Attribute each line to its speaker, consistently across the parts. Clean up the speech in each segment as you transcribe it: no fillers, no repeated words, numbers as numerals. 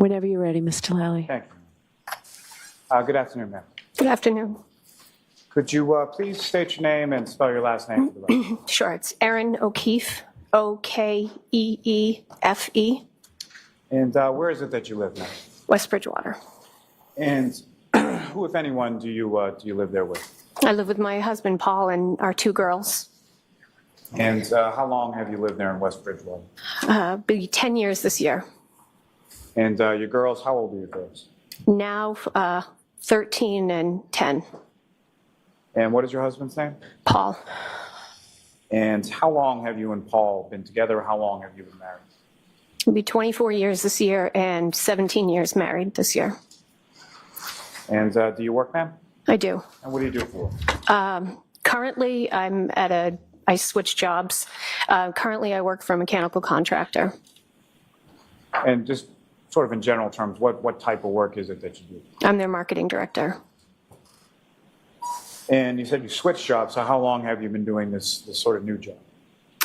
Speaker 1: Whenever you're ready, Mr. Lally.
Speaker 2: Thank you. Good afternoon, ma'am.
Speaker 3: Good afternoon.
Speaker 2: Could you please state your name and spell your last name for the record?
Speaker 3: Sure, it's Erin O'Keefe, Okeefe,
Speaker 2: And where is it that you live now?
Speaker 3: West Bridgewater.
Speaker 2: And who, if anyone, do you live there with?
Speaker 3: I live with my husband, Paul, and our 2 girls.
Speaker 2: And how long have you lived there in West Bridgewater?
Speaker 3: Be 10 years this year.
Speaker 2: And your girls, how old are your girls?
Speaker 3: Now 13 and 10.
Speaker 2: And what is your husband's name?
Speaker 3: Paul.
Speaker 2: And how long have you and Paul been together? How long have you been married?
Speaker 3: It'll be 24 years this year and 17 years married this year.
Speaker 2: And do you work, ma'am?
Speaker 3: I do.
Speaker 2: And what do you do for?
Speaker 3: Currently, I switch jobs. Currently, I work for a mechanical contractor.
Speaker 2: And just sort of in general terms, what type of work is it that you do?
Speaker 3: I'm their marketing director.
Speaker 2: And you said you switched jobs, so how long have you been doing this sort of new job?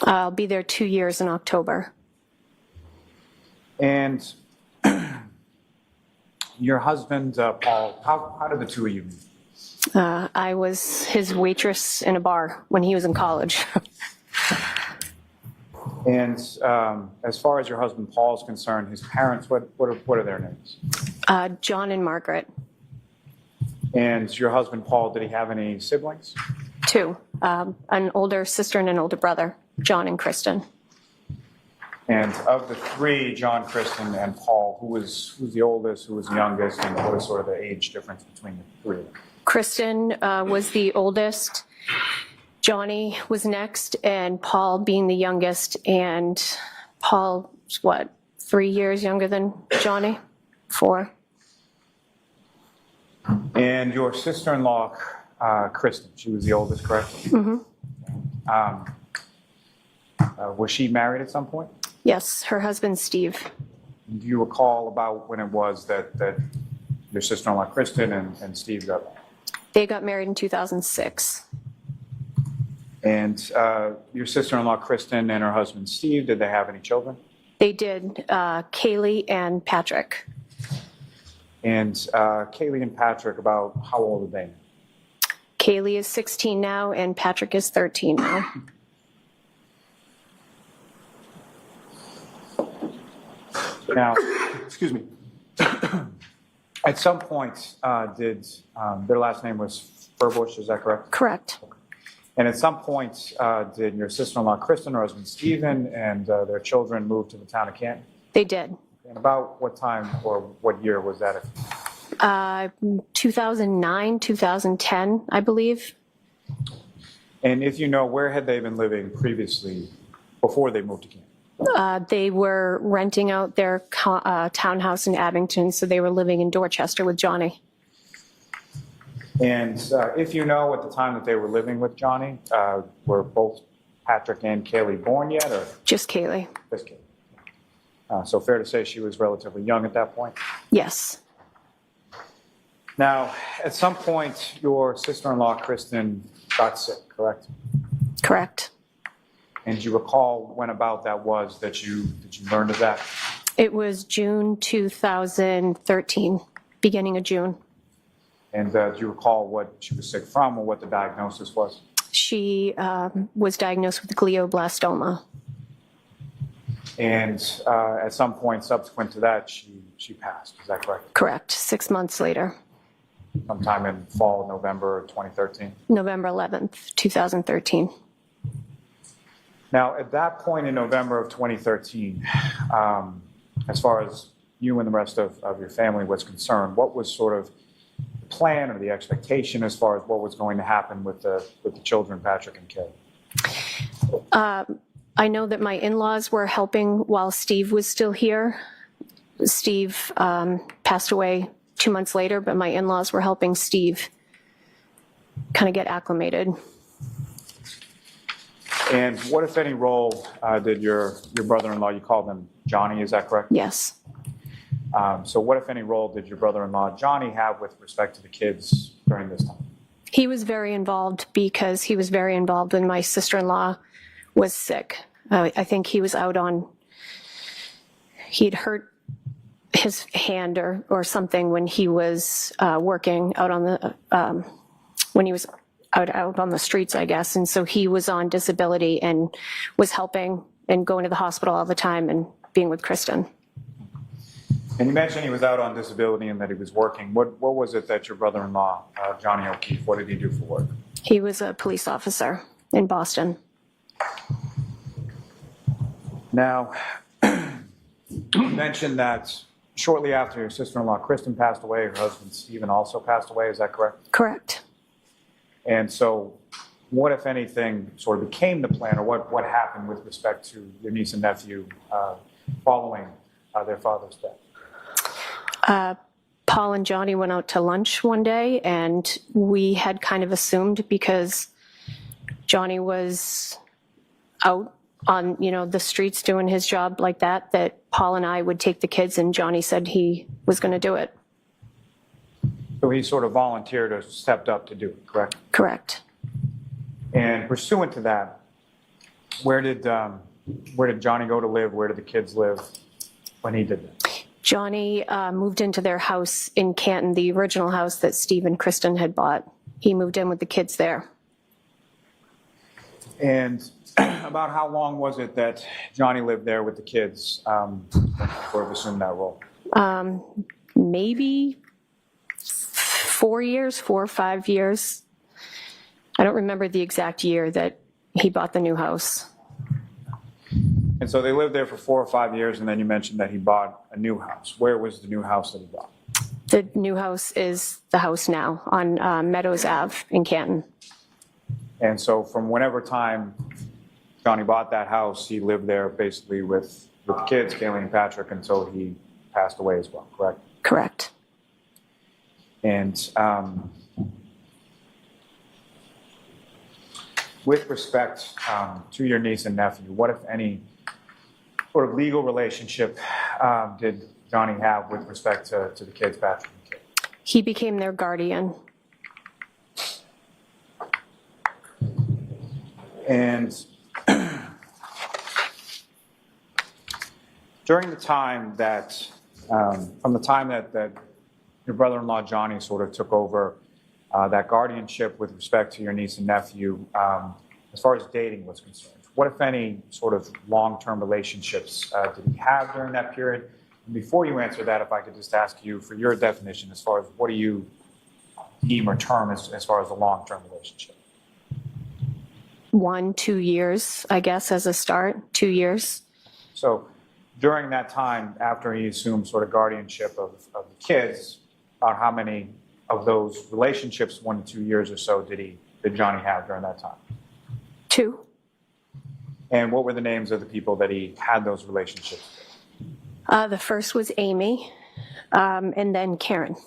Speaker 3: I'll be there 2 years in October.
Speaker 2: And your husband, Paul, how did the two of you meet?
Speaker 3: I was his waitress in a bar when he was in college.
Speaker 2: And as far as your husband Paul is concerned, his parents, what are their names?
Speaker 3: John and Margaret.
Speaker 2: And your husband Paul, did he have any siblings?
Speaker 3: 2, an older sister and an older brother, John and Kristen.
Speaker 2: And of the 3, John, Kristen, and Paul, who's the oldest, who was the youngest, and what is sort of the age difference between the 3 of them?
Speaker 3: Kristen was the oldest, Johnny was next, and Paul being the youngest. And Paul's, 3 years younger than Johnny? 4.
Speaker 2: And your sister-in-law, Kristen, she was the oldest, correct?
Speaker 3: Mm-hmm.
Speaker 2: Was she married at some point?
Speaker 3: Yes, her husband, Steve.
Speaker 2: Do you recall about when it was that your sister-in-law, Kristen, and Steve got married?
Speaker 3: They got married in 2006.
Speaker 2: And your sister-in-law, Kristen, and her husband, Steve, did they have any children?
Speaker 3: They did, Kaylee and Patrick.
Speaker 2: And Kaylee and Patrick, about how old are they?
Speaker 3: Kaylee is 16 now, and Patrick is 13 now.
Speaker 2: Now, excuse me. At some point, their last name was Furbush, is that correct?
Speaker 3: Correct.
Speaker 2: And at some point, did your sister-in-law, Kristen, her husband, Stephen, and their children move to the town of Canton?
Speaker 3: They did.
Speaker 2: And about what time or what year was that?
Speaker 3: 2009, 2010, I believe.
Speaker 2: And if you know, where had they been living previously before they moved to Canton?
Speaker 3: They were renting out their townhouse in Abington, so they were living in Dorchester with Johnny.
Speaker 2: And if you know, at the time that they were living with Johnny, were both Patrick and Kaylee born yet, or
Speaker 3: Just Kaylee.
Speaker 2: just Kaylee? So fair to say she was relatively young at that point.
Speaker 3: Yes.
Speaker 2: Now, at some point, your sister-in-law, Kristen, got sick, correct?
Speaker 3: Correct.
Speaker 2: And do you recall when about that was that you learned of that?
Speaker 3: It was June 2013, beginning of June.
Speaker 2: And do you recall what she was sick from or what the diagnosis was?
Speaker 3: She was diagnosed with glioblastoma.
Speaker 2: And at some point subsequent to that, she passed. Is that correct?
Speaker 3: Correct. 6 months later,
Speaker 2: Sometime in fall, November 2013.
Speaker 3: November 11th, 2013.
Speaker 2: Now, at that point in November of 2013, as far as you and the rest of your family was concerned, what was sort of the plan or the expectation as far as what was going to happen with the children, Patrick and Kay?
Speaker 3: I know that my in-laws were helping while Steve was still here. Steve passed away 2 months later, but my in-laws were helping Steve kind of get acclimated.
Speaker 2: And what, if any, role did your brother-in-law, you called him Johnny, is that correct?
Speaker 3: Yes.
Speaker 2: So what, if any, role did your brother-in-law Johnny have with respect to the kids during this time?
Speaker 3: He was very involved because he was very involved when my sister-in-law was sick. I think he was out on, he'd hurt his hand or something when he was working out on the, when he was out on the streets, I guess. And so he was on disability and was helping and going to the hospital all the time and being with Kristen.
Speaker 2: And you mentioned he was out on disability and that he was working. What was it that your brother-in-law, Johnny O'Keefe, what did he do for work?
Speaker 3: He was a police officer in Boston.
Speaker 2: Now, you mentioned that shortly after your sister-in-law Kristen passed away, her husband Stephen also passed away. Is that correct?
Speaker 3: Correct.
Speaker 2: And so what, if anything, sort of became the plan, or what happened with respect to your niece and nephew following their father's death?
Speaker 3: Paul and Johnny went out to lunch one day, and we had kind of assumed because Johnny was out on, the streets doing his job like that, that Paul and I would take the kids, and Johnny said he was going to do it.
Speaker 2: So he sort of volunteered or stepped up to do it, correct?
Speaker 3: Correct.
Speaker 2: And pursuant to that, where did Johnny go to live? Where did the kids live when he did that?
Speaker 3: Johnny moved into their house in Canton, the original house that Steve and Kristen had bought. He moved in with the kids there.
Speaker 2: And about how long was it that Johnny lived there with the kids, sort of assumed that role?
Speaker 3: Maybe 4 or 5 years. I don't remember the exact year that he bought the new house.
Speaker 2: And so they lived there for 4 or 5 years, and then you mentioned that he bought a new house. Where was the new house that he bought?
Speaker 3: The new house is the house now on Meadows Ave in Canton.
Speaker 2: And so from whenever time Johnny bought that house, he lived there basically with the kids, Kaylee and Patrick, until he passed away as well, correct?
Speaker 3: Correct.
Speaker 2: And with respect to your niece and nephew, what, if any, sort of legal relationship did Johnny have with respect to the kids, Patrick and Kaylee?
Speaker 3: He became their guardian.
Speaker 2: And during the time that, from the time that your brother-in-law Johnny sort of took over that guardianship with respect to your niece and nephew, as far as dating was concerned, what, if any, sort of long-term relationships did he have during that period? And before you answer that, if I could just ask you for your definition as far as what do you deem or term as far as a long-term relationship?
Speaker 3: 1, 2 years, I guess, as a start, 2 years.
Speaker 2: So during that time, after he assumed sort of guardianship of the kids, about how many of those relationships, 1 to 2 years or so, did Johnny have during that time?
Speaker 3: 2.
Speaker 2: And what were the names of the people that he had those relationships with?
Speaker 3: The first was Amy, and then Karen.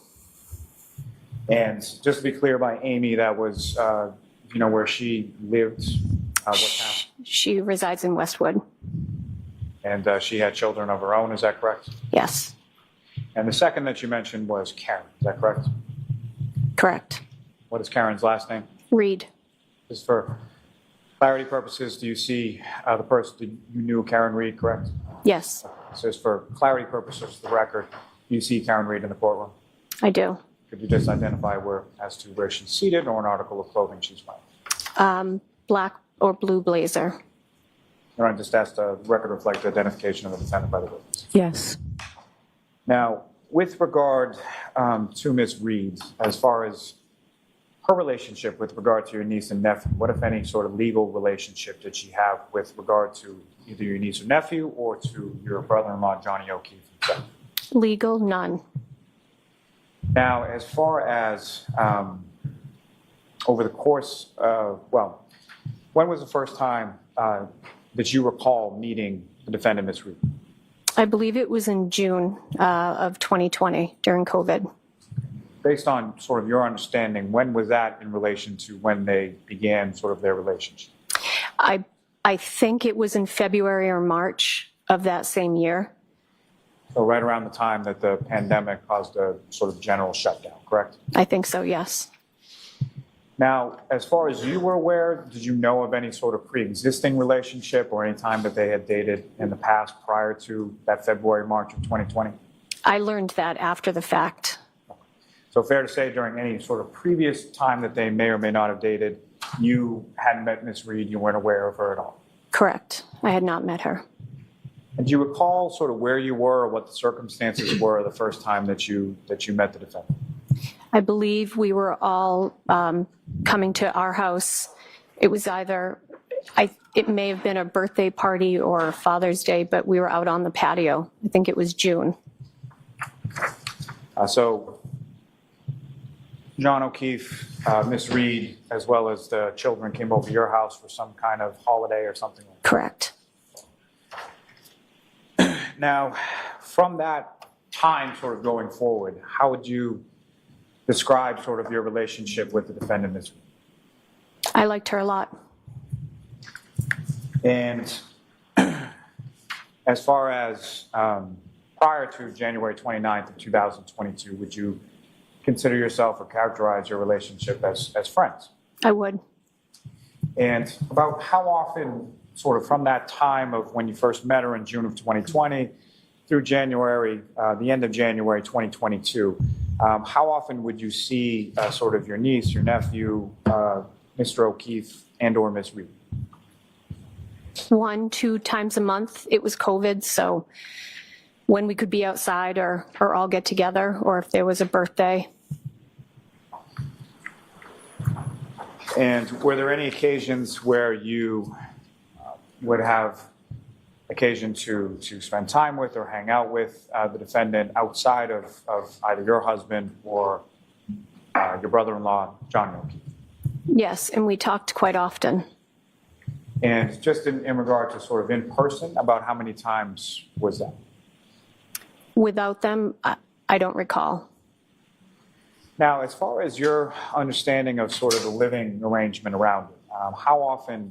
Speaker 2: And just to be clear, by Amy, that was, where she lived, what town?
Speaker 3: She resides in Westwood.
Speaker 2: And she had children of her own, is that correct?
Speaker 3: Yes.
Speaker 2: And the second that you mentioned was Karen, is that correct?
Speaker 3: Correct.
Speaker 2: What is Karen's last name?
Speaker 3: Reed.
Speaker 2: Just for clarity purposes, do you see the person, you knew Karen Reed, correct?
Speaker 3: Yes,
Speaker 2: So just for clarity purposes, for the record, do you see Karen Reed in the courtroom?
Speaker 3: I do.
Speaker 2: Could you just identify as to where she's seated or an article of clothing she's wearing?
Speaker 3: Black or blue blazer.
Speaker 2: All right, just ask the record reflect the identification of the defendant by the witness.
Speaker 3: Yes.
Speaker 2: Now, with regard to Ms. Reed, as far as her relationship with regard to your niece and nephew, what, if any, sort of legal relationship did she have with regard to either your niece or nephew or to your brother-in-law, Johnny O'Keefe himself?
Speaker 3: Legal, none.
Speaker 2: Now, as far as over the course of, when was the first time that you recall meeting the defendant, Ms. Reed?
Speaker 3: I believe it was in June of 2020 during COVID.
Speaker 2: Based on sort of your understanding, when was that in relation to when they began sort of their relationship?
Speaker 3: I think it was in February or March of that same year.
Speaker 2: So right around the time that the pandemic caused a sort of general shutdown, correct?
Speaker 3: I think so, yes.
Speaker 2: Now, as far as you were aware, did you know of any sort of pre-existing relationship or any time that they had dated in the past prior to that February, March of 2020?
Speaker 3: I learned that after the fact.
Speaker 2: So fair to say during any sort of previous time that they may or may not have dated, you hadn't met Miss Reed, you weren't aware of her at all?
Speaker 3: Correct. I had not met her.
Speaker 2: And do you recall sort of where you were or what the circumstances were the first time that you met the defendant?
Speaker 3: I believe we were all coming to our house. It was either, it may have been a birthday party or Father's Day, but we were out on the patio. I think it was June.
Speaker 2: So John O'Keefe, Miss Reed, as well as the children came over to your house for some kind of holiday or something like that?
Speaker 3: Correct.
Speaker 2: Now, from that time sort of going forward, how would you describe sort of your relationship with the defendant, Ms. Reed?
Speaker 3: I liked her a lot.
Speaker 2: And as far as prior to January 29th of 2022, would you consider yourself or characterize your relationship as friends?
Speaker 3: I would.
Speaker 2: And about how often, sort of from that time of when you first met her in June of 2020 through January, the end of January 2022, how often would you see sort of your niece, your nephew, Mr. O'Keefe, and or Ms. Reed?
Speaker 3: 1-2 times a month. It was COVID, so when we could be outside or all get together, or if there was a birthday.
Speaker 2: And were there any occasions where you would have occasion to spend time with or hang out with the defendant outside of either your husband or your brother-in-law, John O'Keefe?
Speaker 3: Yes, and we talked quite often.
Speaker 2: And just in regard to sort of in person, about how many times was that?
Speaker 3: Without them, I don't recall.
Speaker 2: Now, as far as your understanding of sort of the living arrangement around it, how often,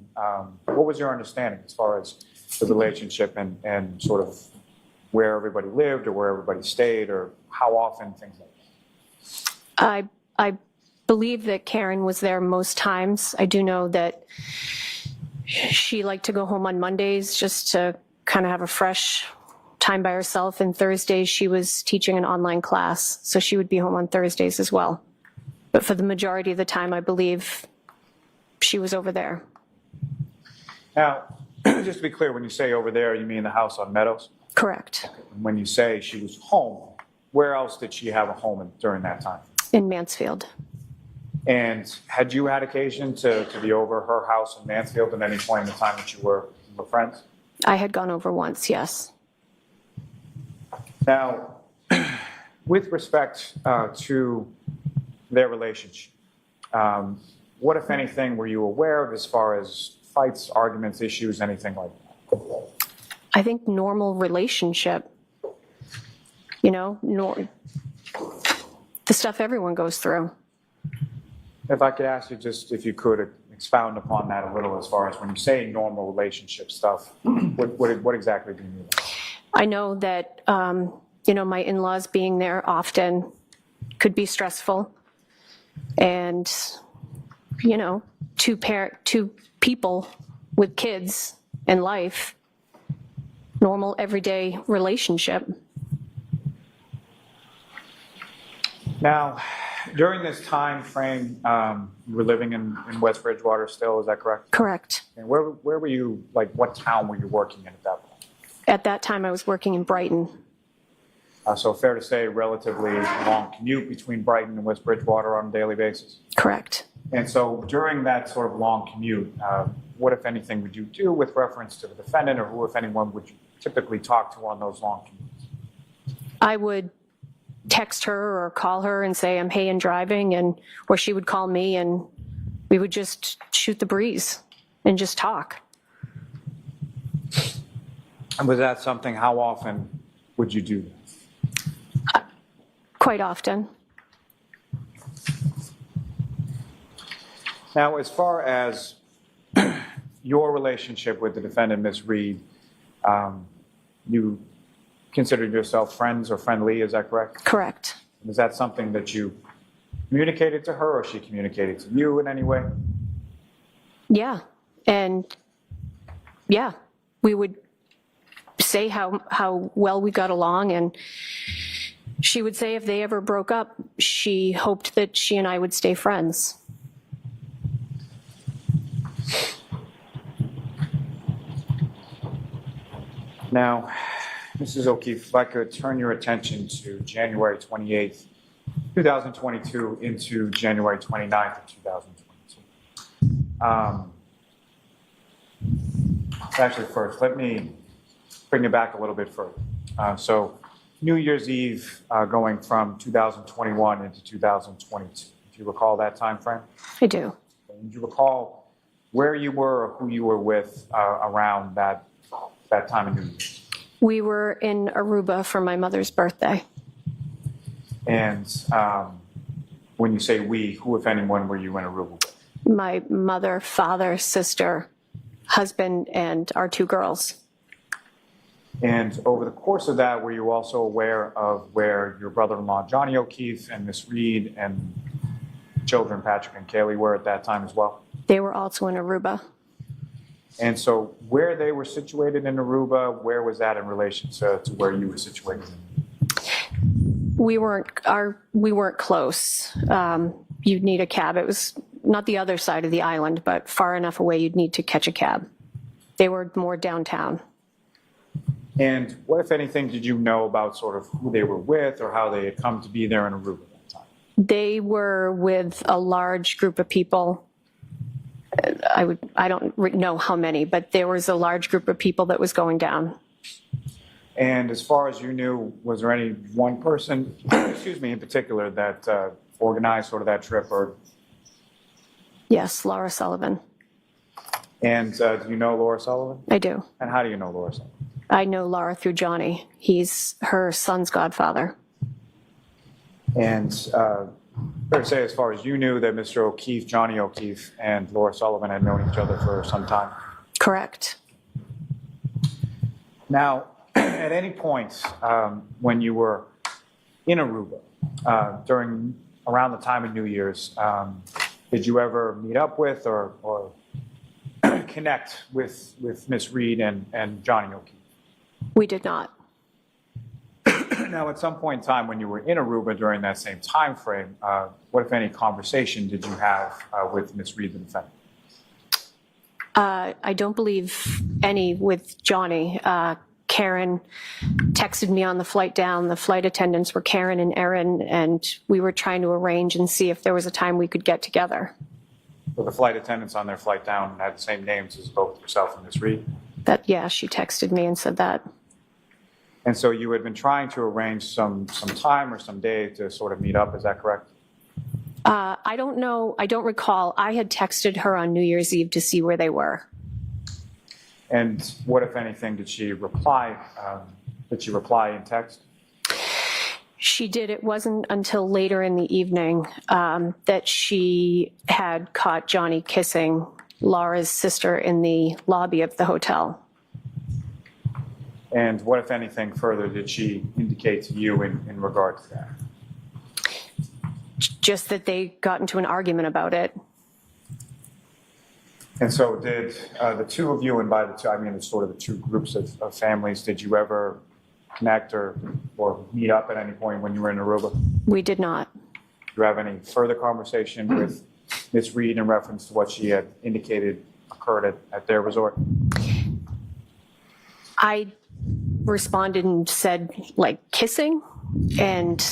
Speaker 2: what was your understanding as far as the relationship and sort of where everybody lived or where everybody stayed, or how often, things like that?
Speaker 3: I believe that Karen was there most times. I do know that she liked to go home on Mondays just to kind of have a fresh time by herself, and Thursdays she was teaching an online class, so she would be home on Thursdays as well. But for the majority of the time, I believe she was over there.
Speaker 2: Now, just to be clear, when you say over there, you mean the house on Meadows?
Speaker 3: Correct.
Speaker 2: When you say she was home, where else did she have a home during that time?
Speaker 3: In Mansfield.
Speaker 2: And had you had occasion to be over her house in Mansfield at any point in the time that you were friends?
Speaker 3: I had gone over once, yes.
Speaker 2: Now, with respect to their relationship, what, if anything, were you aware of as far as fights, arguments, issues, anything like that?
Speaker 3: I think normal relationship, you know, the stuff everyone goes through.
Speaker 2: If I could ask you just if you could expound upon that a little as far as when you say normal relationship stuff, what exactly do you mean?
Speaker 3: I know that, you know, my in-laws being there often could be stressful. And, you know, two people with kids and life, normal everyday relationship.
Speaker 2: Now, during this time frame, you were living in West Bridgewater still, is that correct?
Speaker 3: Correct.
Speaker 2: And where were you, like what town were you working in at that point?
Speaker 3: At that time, I was working in Brighton.
Speaker 2: So fair to say, relatively long commute between Brighton and West Bridgewater on a daily basis?
Speaker 3: Correct.
Speaker 2: And so during that sort of long commute, what, if anything, would you do with reference to the defendant, or who, if anyone, would you typically talk to on those long commutes?
Speaker 3: I would text her or call her and say I'm hey and driving, or she would call me and we would just shoot the breeze and just talk.
Speaker 2: And was that something, how often would you do that?
Speaker 3: Quite often.
Speaker 2: Now, as far as your relationship with the defendant, Ms. Reed, you considered yourself friends or friendly, is that correct?
Speaker 3: Correct.
Speaker 2: Is that something that you communicated to her, or she communicated to you in any way?
Speaker 3: Yeah. And yeah, we would say how well we got along, and She would say if they ever broke up, she hoped that she and I would stay friends.
Speaker 2: Now, Mrs. O'Keefe, if I could turn your attention to January 28th, 2022 into January 29th of 2022. Actually, first, let me bring it back a little bit further. So New Year's Eve going from 2021 into 2022. Do you recall that time frame?
Speaker 3: I do.
Speaker 2: Do you recall where you were or who you were with around that time of New Year's?
Speaker 3: We were in Aruba for my mother's birthday.
Speaker 2: And when you say we, who, if anyone, were you in Aruba with?
Speaker 3: My mother, father, sister, husband, and our 2 girls.
Speaker 2: And over the course of that, were you also aware of where your brother-in-law, Johnny O'Keefe, and Miss Reed, and children, Patrick and Kaylee, were at that time as well?
Speaker 3: They were also in Aruba.
Speaker 2: And so where they were situated in Aruba, where was that in relation to where you were situated?
Speaker 3: We weren't close. You'd need a cab. It was not the other side of the island, but far enough away you'd need to catch a cab. They were more downtown.
Speaker 2: And what, if anything, did you know about sort of who they were with or how they had come to be there in Aruba at that time?
Speaker 3: They were with a large group of people. I don't know how many, but there was a large group of people that was going down.
Speaker 2: And as far as you knew, was there any one person, excuse me, in particular that organized sort of that trip? Or?
Speaker 3: Yes, Laura Sullivan.
Speaker 2: And do you know Laura Sullivan?
Speaker 3: I do.
Speaker 2: And how do you know Laura Sullivan?
Speaker 3: I know Laura through Johnny. He's her son's godfather.
Speaker 2: And fair to say, as far as you knew, that Mr. O'Keefe, Johnny O'Keefe, and Laura Sullivan had known each other for some time?
Speaker 3: Correct.
Speaker 2: Now, at any point when you were in Aruba around the time of New Year's, did you ever meet up with or connect with Miss Reed and Johnny O'Keefe?
Speaker 3: We did not.
Speaker 2: Now, at some point in time when you were in Aruba during that same time frame, what, if any, conversation did you have with Miss Reed, the defendant?
Speaker 3: I don't believe any with Johnny. Karen texted me on the flight down. The flight attendants were Karen and Erin, and we were trying to arrange and see if there was a time we could get together.
Speaker 2: So the flight attendants on their flight down had the same names as both yourself and Miss Reed?
Speaker 3: Yeah, she texted me and said that.
Speaker 2: And so you had been trying to arrange some time or some day to sort of meet up, is that correct?
Speaker 3: I don't know. I don't recall. I had texted her on New Year's Eve to see where they were.
Speaker 2: And what, if anything, did she reply? Did she reply in text?
Speaker 3: She did. It wasn't until later in the evening that she had caught Johnny kissing Laura's sister in the lobby of the hotel.
Speaker 2: And what, if anything, further did she indicate to you in regard to that?
Speaker 3: Just that they got into an argument about it.
Speaker 2: And so did the two of you, and by the two, I mean it's sort of the two groups of families, did you ever connect or meet up at any point when you were in Aruba?
Speaker 3: We did not.
Speaker 2: Do you have any further conversation with Ms. Reed in reference to what she had indicated occurred at their resort?
Speaker 3: I responded and said, like, kissing, and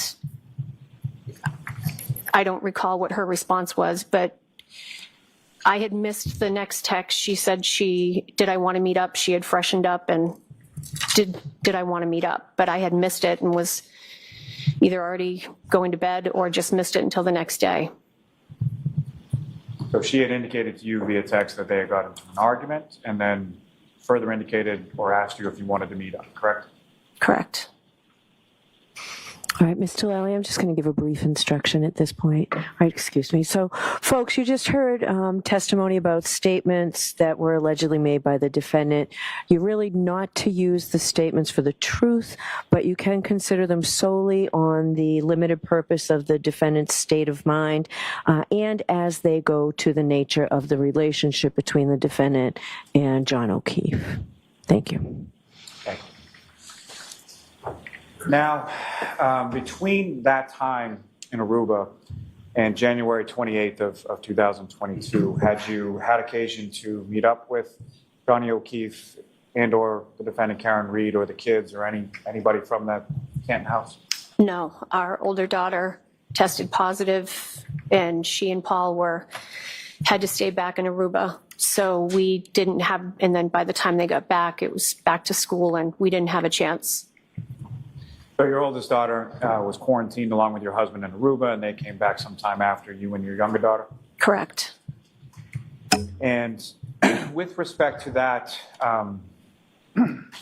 Speaker 3: I don't recall what her response was, but I had missed the next text. She said did I want to meet up? She had freshened up and did I want to meet up? But I had missed it and was either already going to bed or just missed it until the next day.
Speaker 2: So she had indicated to you via text that they had got into an argument and then further indicated or asked you if you wanted to meet up, correct?
Speaker 3: Correct.
Speaker 1: All right, Ms. Tillelli, I'm just going to give a brief instruction at this point. All right, excuse me. So, folks, you just heard testimony about statements that were allegedly made by the defendant. You're really not to use the statements for the truth, but you can consider them solely on the limited purpose of the defendant's state of mind and as they go to the nature of the relationship between the defendant and John O'Keefe. Thank you.
Speaker 2: Thank you. Now, between that time in Aruba and January 28th of 2022, had you had occasion to meet up with Johnny O'Keefe and or the defendant Karen Reed or the kids or anybody from that Canton house?
Speaker 3: No, our older daughter tested positive, and she and Paul had to stay back in Aruba. So we didn't have, and then by the time they got back, it was back to school, and we didn't have a chance.
Speaker 2: So your oldest daughter was quarantined along with your husband in Aruba, and they came back sometime after you and your younger daughter?
Speaker 3: Correct.
Speaker 2: And with respect to that,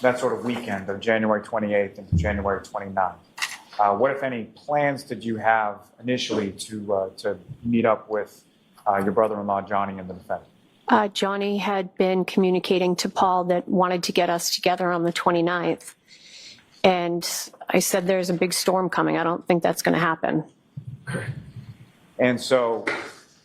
Speaker 2: that sort of weekend of January 28th into January 29th, what, if any, plans did you have initially to meet up with your brother-in-law, Johnny, and the defendant?
Speaker 3: Johnny had been communicating to Paul that wanted to get us together on the 29th. And I said, there's a big storm coming. I don't think that's going to happen.
Speaker 2: And so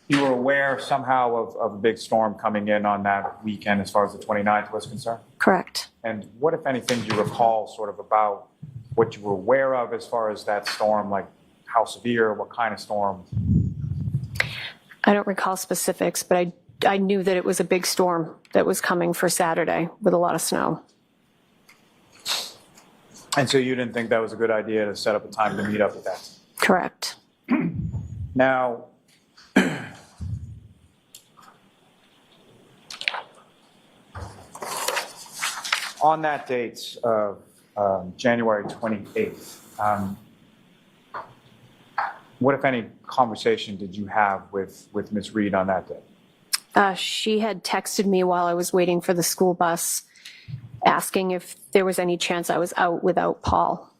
Speaker 2: you were aware somehow of a big storm coming in on that weekend as far as the 29th was concerned?
Speaker 3: Correct.
Speaker 2: And what, if anything, do you recall sort of about what you were aware of as far as that storm, like how severe, what kind of storm?
Speaker 3: I don't recall specifics, but I knew that it was a big storm that was coming for Saturday with a lot of snow.
Speaker 2: And so you didn't think that was a good idea to set up a time to meet up with that?
Speaker 3: Correct.
Speaker 2: Now, on that date of January 28th, what, if any, conversation did you have with Ms. Reed on that day?
Speaker 3: She had texted me while I was waiting for the school bus, asking if there was any chance I was out without Paul.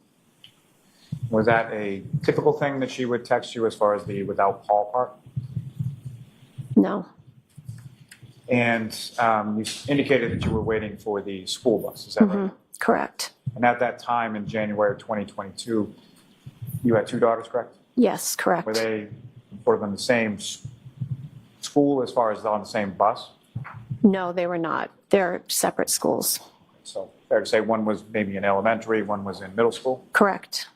Speaker 2: Was that a typical thing that she would text you as far as the without Paul part?
Speaker 3: No.
Speaker 2: And you indicated that you were waiting for the school bus, is that right?
Speaker 3: Correct.
Speaker 2: And at that time in January of 2022, you had two daughters, correct?
Speaker 3: Yes, correct.
Speaker 2: Were they sort of in the same school as far as on the same bus?
Speaker 3: No, they were not. They're separate schools.
Speaker 2: So fair to say one was maybe in elementary, one was in middle school?
Speaker 3: Correct.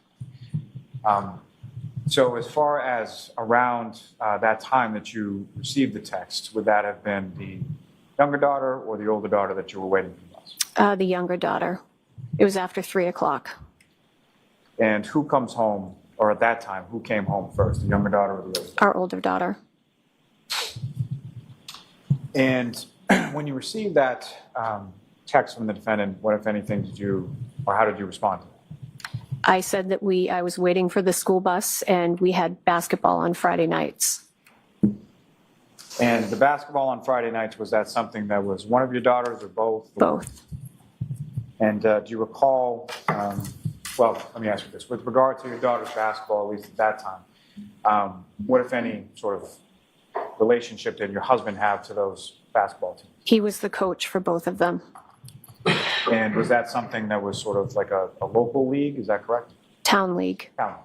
Speaker 2: So as far as around that time that you received the text, would that have been the younger daughter or the older daughter that you were waiting for the bus?
Speaker 3: The younger daughter. It was after 3 o'clock.
Speaker 2: And who comes home, or at that time, who came home first, the younger daughter or the older daughter?
Speaker 3: Our older daughter.
Speaker 2: And when you received that text from the defendant, what, if anything, did you, or how did you respond to that?
Speaker 3: I said that I was waiting for the school bus, and we had basketball on Friday nights.
Speaker 2: And the basketball on Friday nights, was that something that was one of your daughters or both?
Speaker 3: Both.
Speaker 2: And do you recall, well, let me ask you this. With regard to your daughter's basketball, at least at that time, what, if any, sort of relationship did your husband have to those basketball teams?
Speaker 3: He was the coach for both of them.
Speaker 2: And was that something that was sort of like a local league? Is that correct?
Speaker 3: Town league.
Speaker 2: Town.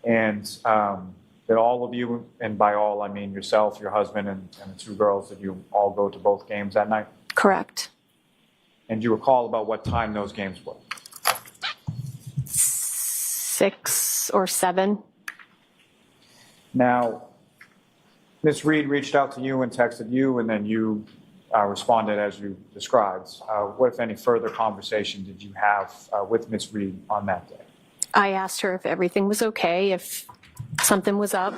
Speaker 2: And did all of you, and by all I mean yourself, your husband, and the two girls, did you all go to both games that night?
Speaker 3: Correct.
Speaker 2: And do you recall about what time those games were?
Speaker 3: 6 or 7.
Speaker 2: Now, Ms. Reed reached out to you and texted you, and then you responded as you described. What, if any, further conversation did you have with Ms. Reed on that day?
Speaker 3: I asked her if everything was okay, if something was up,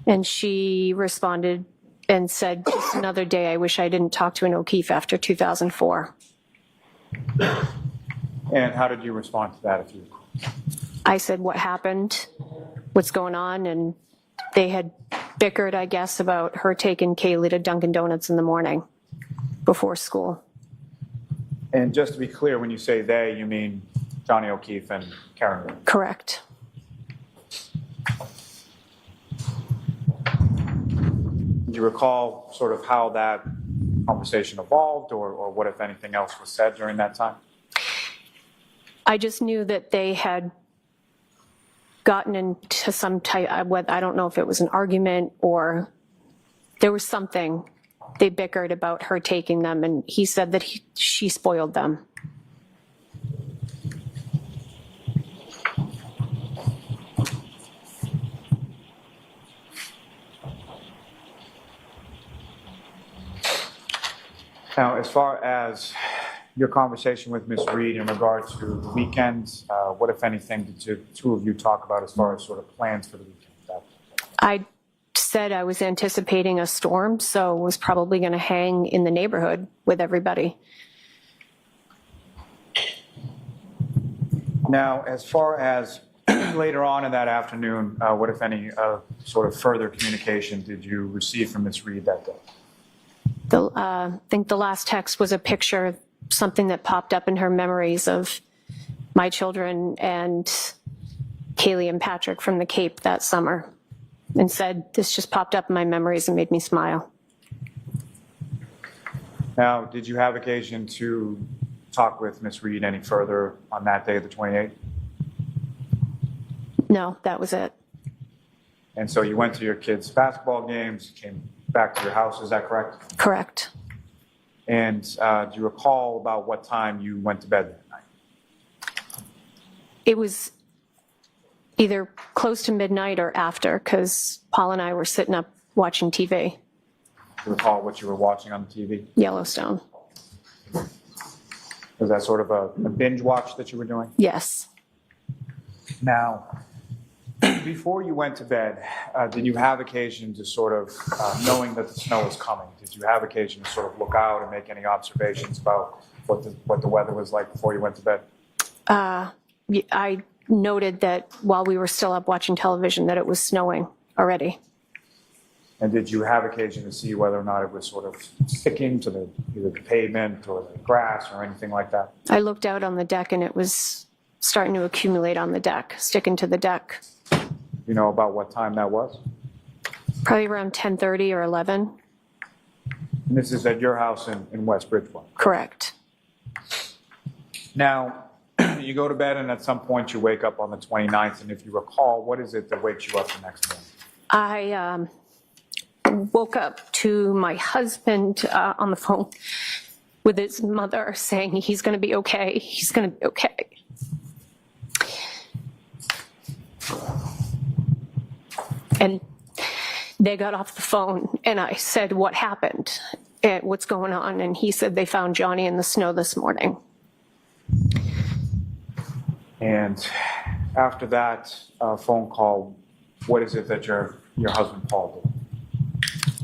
Speaker 3: and she responded and said, just another day, I wish I didn't talk to an O'Keefe after 2004.
Speaker 2: And how did you respond to that, if you recall?
Speaker 3: I said, what happened? What's going on? And they had bickered, I guess, about her taking Kaylee to Dunkin' Donuts in the morning before school.
Speaker 2: And just to be clear, when you say they, you mean Johnny O'Keefe and Karen Reed?
Speaker 3: Correct.
Speaker 2: Do you recall sort of how that conversation evolved, or what, if anything, else was said during that time?
Speaker 3: I just knew that they had gotten into some type, I don't know if it was an argument or there was something. They bickered about her taking them, and he said that she spoiled them.
Speaker 2: Now, as far as your conversation with Ms. Reed in regard to the weekends, what, if anything, did the two of you talk about as far as sort of plans for the weekend?
Speaker 3: I said I was anticipating a storm, so was probably going to hang in the neighborhood with everybody.
Speaker 2: Now, as far as later on in that afternoon, what, if any, sort of further communication did you receive from Ms. Reed that day?
Speaker 3: I think the last text was a picture, something that popped up in her memories of my children and Kaylee and Patrick from the Cape that summer, and said, this just popped up in my memories and made me smile.
Speaker 2: Now, did you have occasion to talk with Ms. Reed any further on that day, the 28th?
Speaker 3: No, that was it.
Speaker 2: And so you went to your kids' basketball games, came back to your house, is that correct?
Speaker 3: Correct.
Speaker 2: And do you recall about what time you went to bed that night?
Speaker 3: It was either close to midnight or after, because Paul and I were sitting up watching TV.
Speaker 2: Do you recall what you were watching on the TV?
Speaker 3: Yellowstone.
Speaker 2: Was that sort of a binge watch that you were doing?
Speaker 3: Yes.
Speaker 2: Now, before you went to bed, did you have occasion to sort of, knowing that the snow was coming, did you have occasion to sort of look out and make any observations about what the weather was like before you went to bed?
Speaker 3: I noted that while we were still up watching television that it was snowing already.
Speaker 2: And did you have occasion to see whether or not it was sort of sticking to either the pavement or the grass or anything like that?
Speaker 3: I looked out on the deck and it was starting to accumulate on the deck, sticking to the deck.
Speaker 2: You know about what time that was?
Speaker 3: Probably around 10:30 or 11.
Speaker 2: And this is at your house in West Bridgewater?
Speaker 3: Correct.
Speaker 2: Now, you go to bed and at some point you wake up on the 29th, and if you recall, what is it that wakes you up the next morning?
Speaker 3: I woke up to my husband on the phone with his mother saying he's going to be okay, he's going to be okay. And they got off the phone and I said, what happened? What's going on? And he said they found Johnny in the snow this morning.
Speaker 2: And after that phone call, what is it that your husband Paul did?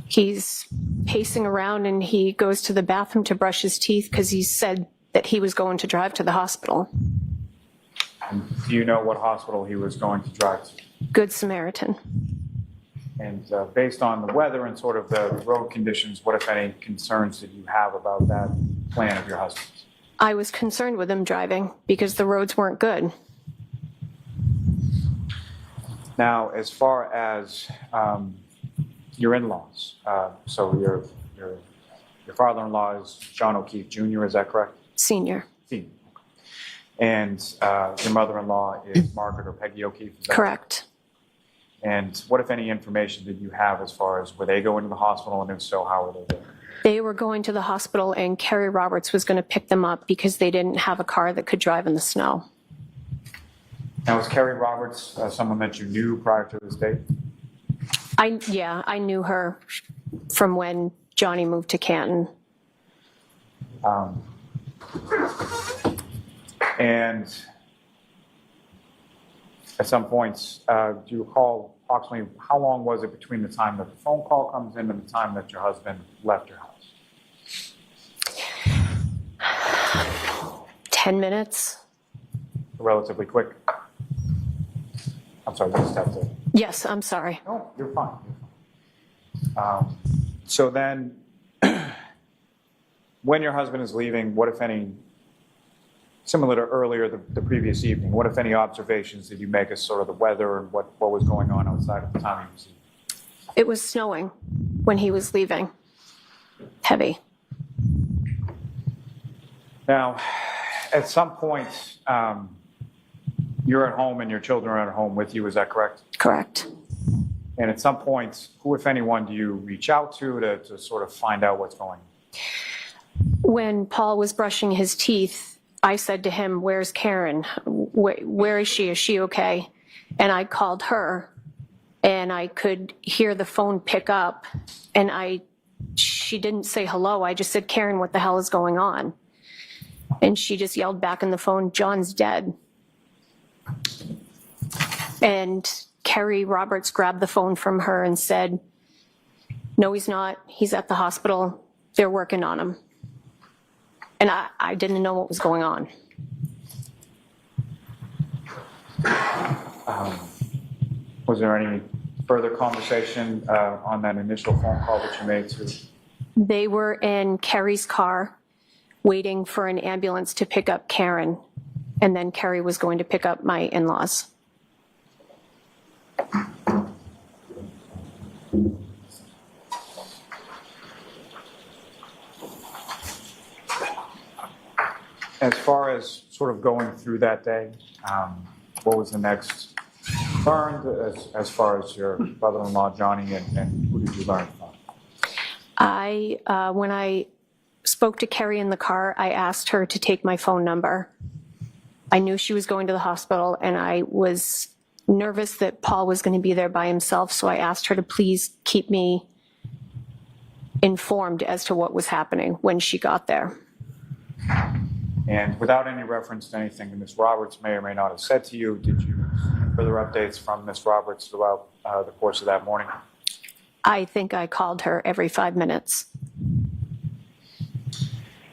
Speaker 3: He's pacing around and he goes to the bathroom to brush his teeth because he said that he was going to drive to the hospital.
Speaker 2: And do you know what hospital he was going to drive to?
Speaker 3: Good Samaritan.
Speaker 2: And based on the weather and sort of the road conditions, what, if any, concerns did you have about that plan of your husband's?
Speaker 3: I was concerned with him driving because the roads weren't good.
Speaker 2: Now, as far as your in-laws, so your father-in-law is John O'Keefe Jr., is that correct?
Speaker 3: Senior.
Speaker 2: Senior. And your mother-in-law is Margaret or Peggy O'Keefe, is that
Speaker 3: Correct.
Speaker 2: And what, if any, information did you have as far as were they going to the hospital, and if so, how were they there?
Speaker 3: They were going to the hospital and Carrie Roberts was going to pick them up because they didn't have a car that could drive in the snow.
Speaker 2: Now, was Carrie Roberts someone that you knew prior to this date?
Speaker 3: I knew her from when Johnny moved to Canton.
Speaker 2: And at some points, do you recall approximately how long was it between the time that the phone call comes in and the time that your husband left your house?
Speaker 3: 10 minutes?
Speaker 2: Relatively quick. I'm sorry, you just have to.
Speaker 3: Yes, I'm sorry.
Speaker 2: No, you're fine. You're fine. So then, when your husband is leaving, what, if any, similar to earlier the previous evening, what, if any, observations did you make as sort of the weather and what was going on outside at the time he was leaving?
Speaker 3: It was snowing when he was leaving. Heavy.
Speaker 2: Now, at some point, you're at home and your children are at home with you, is that correct?
Speaker 3: Correct.
Speaker 2: And at some point, who, if anyone, do you reach out to sort of find out what's going on?
Speaker 3: When Paul was brushing his teeth, I said to him, where's Karen? Where is she? Is she okay? And I called her and I could hear the phone pick up and I she didn't say hello. I just said, Karen, what the hell is going on? And she just yelled back on the phone, John's dead. And Kerry Roberts grabbed the phone from her and said, no, he's not. He's at the hospital. They're working on him. And I didn't know what was going on.
Speaker 2: Was there any further conversation on that initial phone call that you made to?
Speaker 3: They were in Kerry's car waiting for an ambulance to pick up Karen. And then Kerry was going to pick up my in-laws.
Speaker 2: As far as sort of going through that day, what was the next learned as far as your brother-in-law, Johnny, and who did you learn from?
Speaker 3: When I spoke to Kerry in the car, I asked her to take my phone number. I knew she was going to the hospital, and I was nervous that Paul was going to be there by himself, so I asked her to please keep me informed as to what was happening when she got there.
Speaker 2: And without any reference to anything that Ms. Roberts may or may not have said to you, did you get further updates from Ms. Roberts throughout the course of that morning?
Speaker 3: I think I called her every 5 minutes.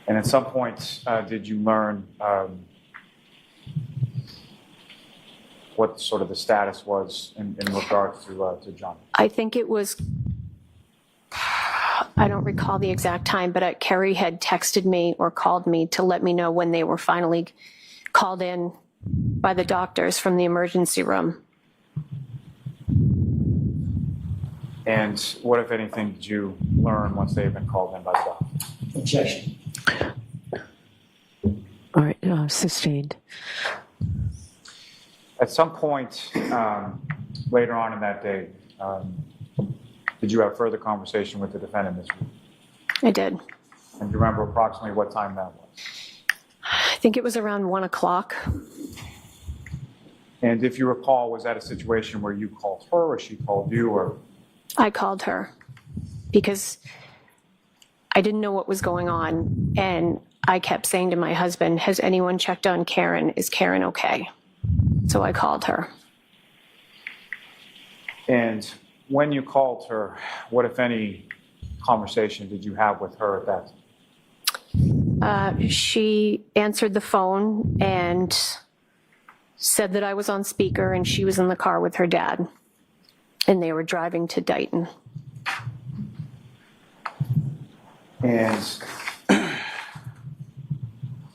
Speaker 2: And at some point, did you learn what sort of the status was in regards to John?
Speaker 3: I think it was, I don't recall the exact time, but Kerry had texted me or called me to let me know when they were finally called in by the doctors from the emergency room.
Speaker 2: And what, if anything, did you learn once they had been called in by the doctor?
Speaker 4: Objection.
Speaker 1: All right, sustained.
Speaker 2: At some point later on in that day, did you have further conversation with the defendant this week?
Speaker 3: I did.
Speaker 2: And do you remember approximately what time that was?
Speaker 3: I think it was around 1 o'clock.
Speaker 2: And if you recall, was that a situation where you called her or she called you, or?
Speaker 3: I called her because I didn't know what was going on. And I kept saying to my husband, has anyone checked on Karen? Is Karen okay? So I called her.
Speaker 2: And when you called her, what, if any, conversation did you have with her at that time?
Speaker 3: She answered the phone and said that I was on speaker and she was in the car with her dad. And they were driving to Dighton.
Speaker 2: And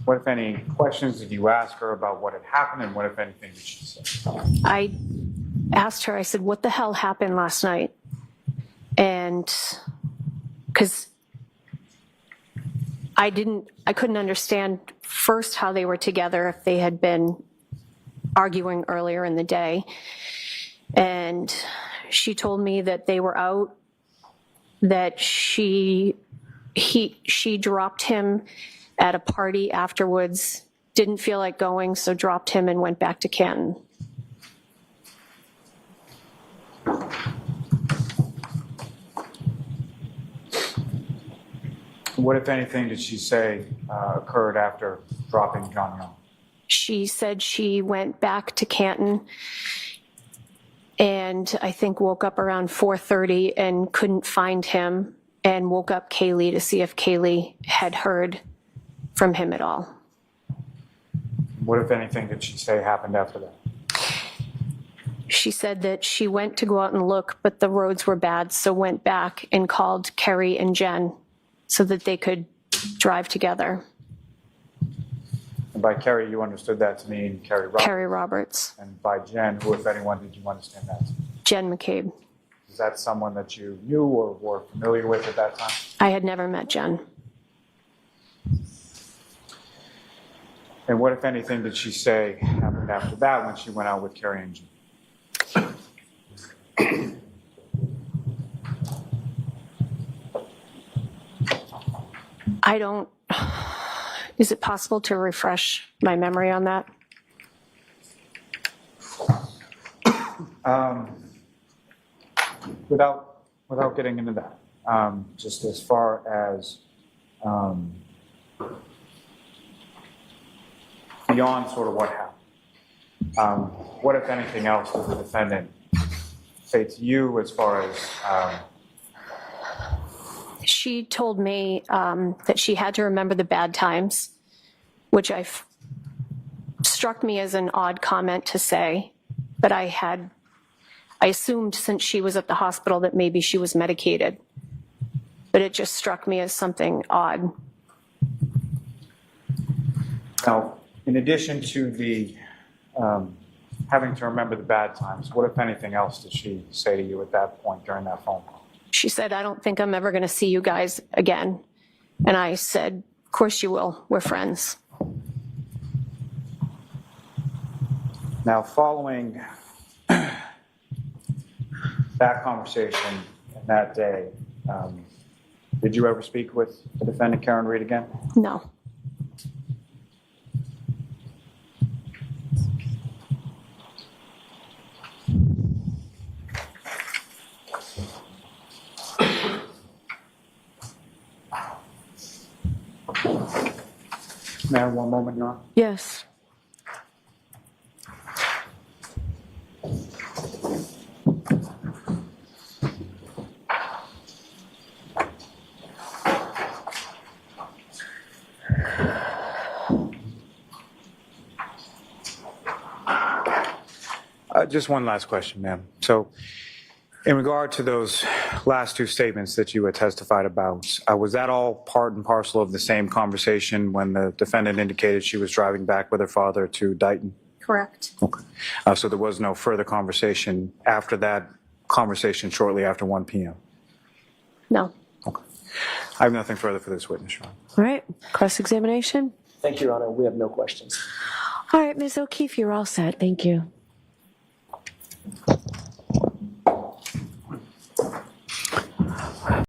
Speaker 2: what, if any, questions did you ask her about what had happened, and what, if anything, did she say?
Speaker 3: I asked her, I said, what the hell happened last night? And because I couldn't understand first how they were together, if they had been arguing earlier in the day. And she told me that they were out, that she dropped him at a party afterwards, didn't feel like going, so dropped him and went back to Canton.
Speaker 2: What, if anything, did she say occurred after dropping John Young?
Speaker 3: She said she went back to Canton and I think woke up around 4:30 and couldn't find him, and woke up Kaylee to see if Kaylee had heard from him at all.
Speaker 2: What, if anything, did she say happened after that?
Speaker 3: She said that she went to go out and look, but the roads were bad, so went back and called Kerry and Jen so that they could drive together.
Speaker 2: And by Kerry, you understood that to mean Kerry Roberts?
Speaker 3: Kerry Roberts.
Speaker 2: And by Jen, who, if anyone, did you understand that to mean?
Speaker 3: Jen McCabe.
Speaker 2: Is that someone that you knew or were familiar with at that time?
Speaker 3: I had never met Jen.
Speaker 2: And what, if anything, did she say happened after that when she went out with Kerry and Jen?
Speaker 3: I don't, is it possible to refresh my memory on that?
Speaker 2: Without getting into that, just as far as beyond sort of what happened. What, if anything else, did the defendant say to you as far as...
Speaker 3: She told me that she had to remember the bad times, which struck me as an odd comment to say, but I assumed since she was at the hospital that maybe she was medicated, but it just struck me as something odd.
Speaker 2: Now, in addition to the having to remember the bad times, what, if anything else, did she say to you at that point during that phone call?
Speaker 3: She said, I don't think I'm ever going to see you guys again. And I said, of course you will. We're friends.
Speaker 2: Now, following that conversation and that day, did you ever speak with the defendant, Karen Reed, again?
Speaker 3: No.
Speaker 2: May I have one moment, Your Honor?
Speaker 1: Yes.
Speaker 2: Just one last question, ma'am. So, in regard to those last two statements that you had testified about, was that all part and parcel of the same conversation when the defendant indicated she was driving back with her father to Dighton?
Speaker 3: Correct.
Speaker 2: Okay. So there was no further conversation after that conversation shortly after 1 p.m.?
Speaker 3: No.
Speaker 2: Okay. I have nothing further for this witness, Your Honor.
Speaker 1: All right. Cross-examination?
Speaker 4: Thank you, Your Honor. We have no questions.
Speaker 1: All right, Ms. O'Keefe, you're all set. Thank you.